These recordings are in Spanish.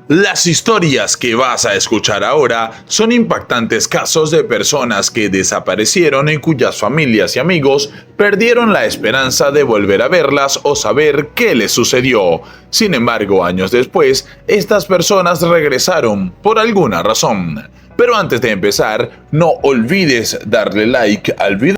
Las historias que vas a escuchar ahora son impactantes casos de personas que desaparecieron y cuyas familias y amigos perdieron la esperanza de volver a verlas o saber qué les sucedió. Sin embargo, años después, estas personas regresaron por alguna razón. Pero antes de empezar, no olvides darle like al video.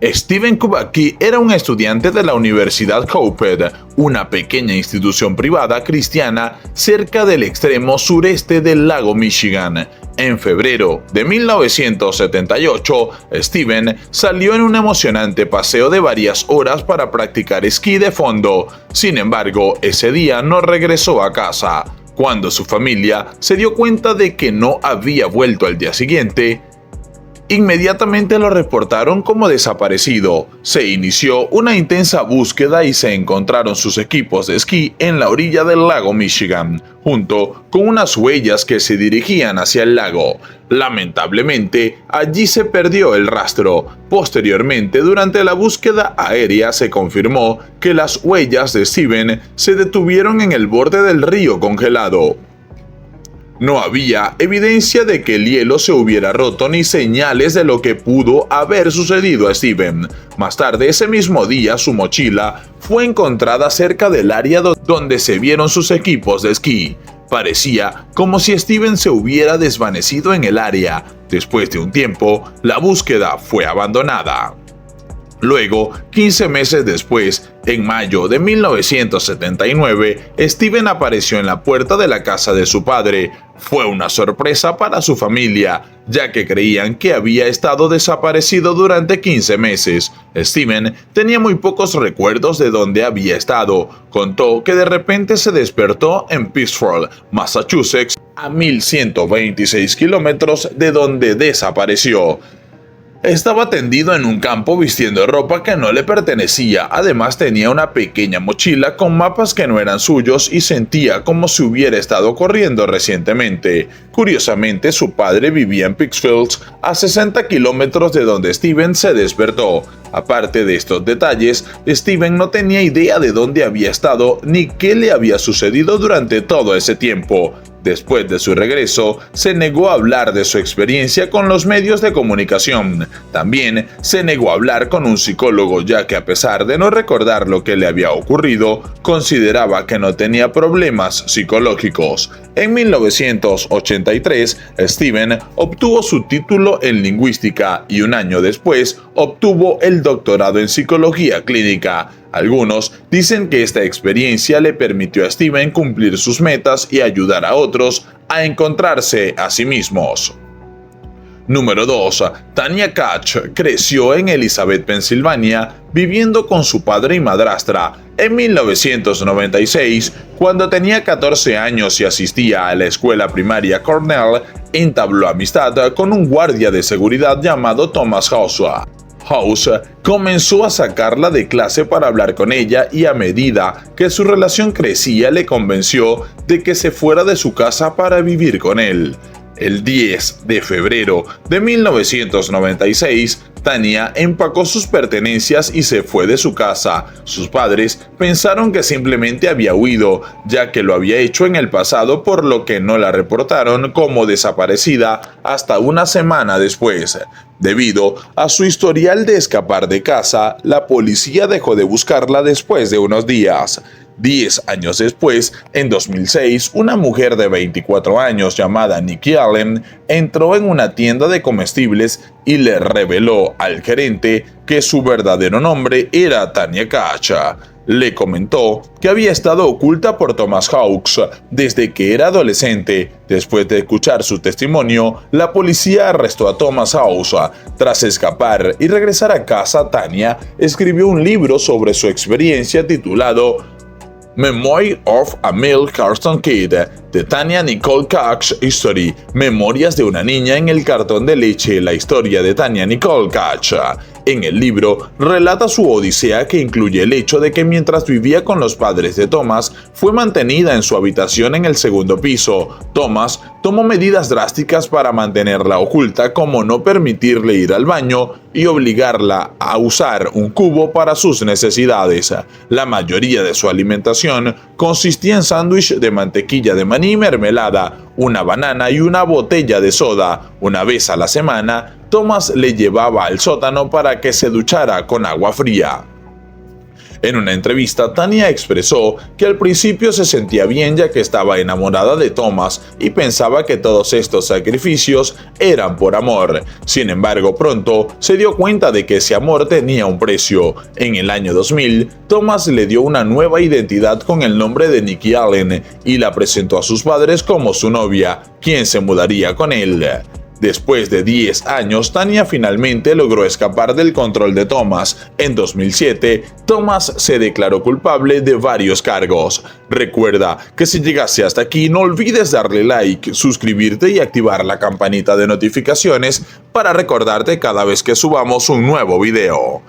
Stephen Kubacki era un estudiante de la Universidad Hoped, una pequeña institución privada cristiana cerca del extremo sureste del lago Michigan. En febrero de 1978, Stephen salió en un emocionante paseo de varias horas para practicar esquí de fondo. Sin embargo, ese día no regresó a casa. Cuando su familia se dio cuenta de que no había vuelto al día siguiente, inmediatamente lo reportaron como desaparecido. Se inició una intensa búsqueda y se encontraron sus equipos de esquí en la orilla del lago Michigan, junto con unas huellas que se dirigían hacia el lago. Lamentablemente, allí se perdió el rastro. Posteriormente, durante la búsqueda aérea se confirmó que las huellas de Steven se detuvieron en el borde del río congelado. No había evidencia de que el hielo se hubiera roto ni señales de lo que pudo haber sucedido a Steven. Más tarde ese mismo día, su mochila fue encontrada cerca del área donde se vieron sus equipos de esquí. Parecía como si Steven se hubiera desvanecido en el área. Después de un tiempo, la búsqueda fue abandonada. Luego, 15 meses después, en mayo de 1979, Steven apareció en la puerta de la casa de su padre. Fue una sorpresa para su familia, ya que creían que había estado desaparecido durante 15 meses. Steven tenía muy pocos recuerdos de dónde había estado. Contó que de repente se despertó en Pittsford, Massachusetts, a 1126 kilómetros de donde desapareció. Estaba tendido en un campo vistiendo ropa que no le pertenecía. Además tenía una pequeña mochila con mapas que no eran suyos y sentía como si hubiera estado corriendo recientemente. Curiosamente, su padre vivía en Pittsfield, a 60 kilómetros de donde Steven se despertó. Aparte de estos detalles, Steven no tenía idea de dónde había estado ni qué le había sucedido durante todo ese tiempo. Después de su regreso, se negó a hablar de su experiencia con los medios de comunicación. También se negó a hablar con un psicólogo, ya que a pesar de no recordar lo que le había ocurrido, consideraba que no tenía problemas psicológicos. En 1983, Steven obtuvo su título en lingüística y un año después obtuvo el doctorado en psicología clínica. Algunos dicen que esta experiencia le permitió a Steven cumplir sus metas y ayudar a otros a encontrarse a sí mismos. Número 2. Tanya Kach creció en Elizabeth, Pensilvania, viviendo con su padre y madrastra. En 1996, cuando tenía 14 años y asistía a la escuela primaria Cornell, entabló amistad con un guardia de seguridad llamado Thomas House. House comenzó a sacarla de clase para hablar con ella y a medida que su relación crecía le convenció de que se fuera de su casa para vivir con él. El 10 de febrero de 1996, Tanya empacó sus pertenencias y se fue de su casa. Sus padres pensaron que simplemente había huido, ya que lo había hecho en el pasado, por lo que no la reportaron como desaparecida hasta una semana después. Debido a su historial de escapar de casa, la policía dejó de buscarla después de unos días. 10 años después, en 2006, una mujer de 24 años llamada Nikki Allen entró en una tienda de comestibles y le reveló al gerente que su verdadero nombre era Tanya Kach. Le comentó que había estado oculta por Thomas Hawks desde que era adolescente. Después de escuchar su testimonio, la policía arrestó a Thomas Hawks. Tras escapar y regresar a casa, Tanya escribió un libro sobre su experiencia titulado Memoir of a Milk Carton Kid, de Tanya Nicole Kach History, Memorias de una niña en el cartón de leche, la historia de Tanya Nicole Kach. En el libro relata su odisea, que incluye el hecho de que mientras vivía con los padres de Thomas, fue mantenida en su habitación en el segundo piso. Thomas tomó medidas drásticas para mantenerla oculta, como no permitirle ir al baño y obligarla a usar un cubo para sus necesidades. La mayoría de su alimentación consistía en sándwich de mantequilla de maní y mermelada, una banana y una botella de soda. Una vez a la semana, Thomas le llevaba al sótano para que se duchara con agua fría. En una entrevista, Tanya expresó que al principio se sentía bien ya que estaba enamorada de Thomas y pensaba que todos estos sacrificios eran por amor. Sin embargo, pronto se dio cuenta de que ese amor tenía un precio. En el año 2000, Thomas le dio una nueva identidad con el nombre de Nikki Allen y la presentó a sus padres como su novia, quien se mudaría con él. Después de 10 años, Tanya finalmente logró escapar del control de Thomas. En 2007, Thomas se declaró culpable de varios cargos. Recuerda que si llegaste hasta aquí, no olvides darle like, suscribirte y activar la campanita de notificaciones para recordarte cada vez que subamos un nuevo video.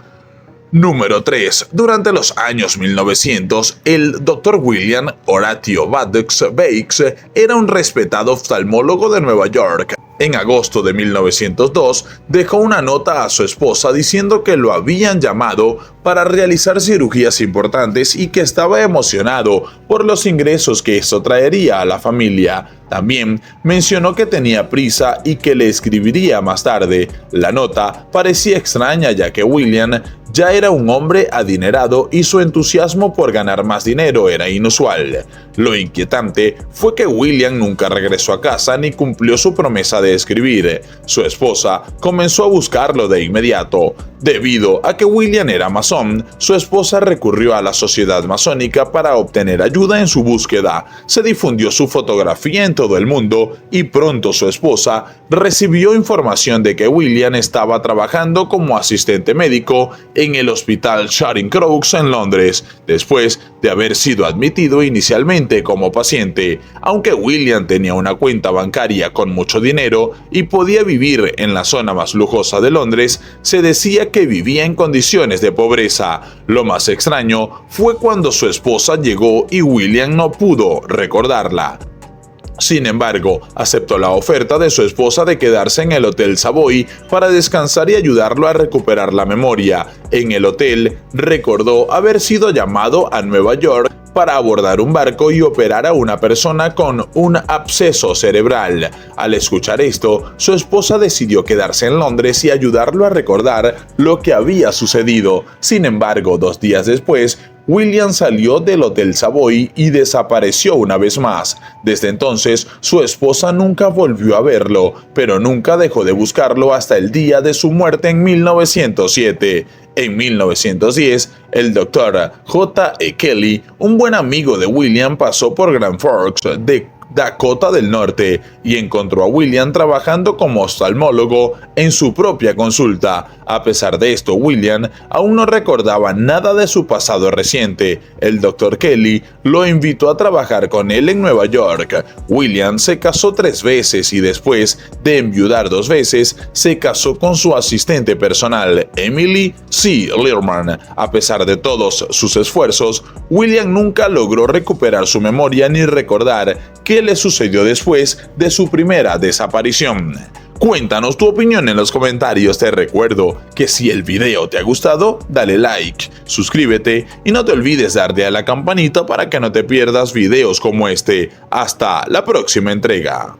Número 3. Durante los años 1900, el Dr. William Horatio Baddux Bakes era un respetado oftalmólogo de Nueva York. En agosto de 1902, dejó una nota a su esposa diciendo que lo habían llamado para realizar cirugías importantes y que estaba emocionado por los ingresos que esto traería a la familia. También mencionó que tenía prisa y que le escribiría más tarde. La nota parecía extraña ya que William ya era un hombre adinerado y su entusiasmo por ganar más dinero era inusual. Lo inquietante fue que William nunca regresó a casa ni cumplió su promesa de escribir. Su esposa comenzó a buscarlo de inmediato. Debido a que William era masón, su esposa recurrió a la sociedad masónica para obtener ayuda en su búsqueda. Se difundió su fotografía en todo el mundo y pronto su esposa recibió información de que William estaba trabajando como asistente médico en el hospital Charing Cross en Londres, después de haber sido admitido inicialmente como paciente. Aunque William tenía una cuenta bancaria con mucho dinero y podía vivir en la zona más lujosa de Londres, se decía que vivía en condiciones de pobreza. Lo más extraño fue cuando su esposa llegó y William no pudo recordarla. Sin embargo, aceptó la oferta de su esposa de quedarse en el Hotel Savoy para descansar y ayudarlo a recuperar la memoria. En el hotel, recordó haber sido llamado a Nueva York para abordar un barco y operar a una persona con un absceso cerebral. Al escuchar esto, su esposa decidió quedarse en Londres y ayudarlo a recordar lo que había sucedido. Sin embargo, 2 días después, William salió del Hotel Savoy y desapareció una vez más. Desde entonces, su esposa nunca volvió a verlo, pero nunca dejó de buscarlo hasta el día de su muerte en 1907. En 1910, el Dr. J. E. Kelly, un buen amigo de William, pasó por Grand Forks, Dakota del Norte, y encontró a William trabajando como oftalmólogo en su propia consulta. A pesar de esto, William aún no recordaba nada de su pasado reciente. El Dr. Kelly lo invitó a trabajar con él en Nueva York. William se casó 3 veces y después de enviudar 2 veces, se casó con su asistente personal, Emily C. Learman. A pesar de todos sus esfuerzos, William nunca logró recuperar su memoria ni recordar qué le sucedió después de su primera desaparición. Cuéntanos tu opinión en los comentarios. Te recuerdo que si el video te ha gustado, dale like, suscríbete y no te olvides darle a la campanita para que no te pierdas videos como este. Hasta la próxima entrega.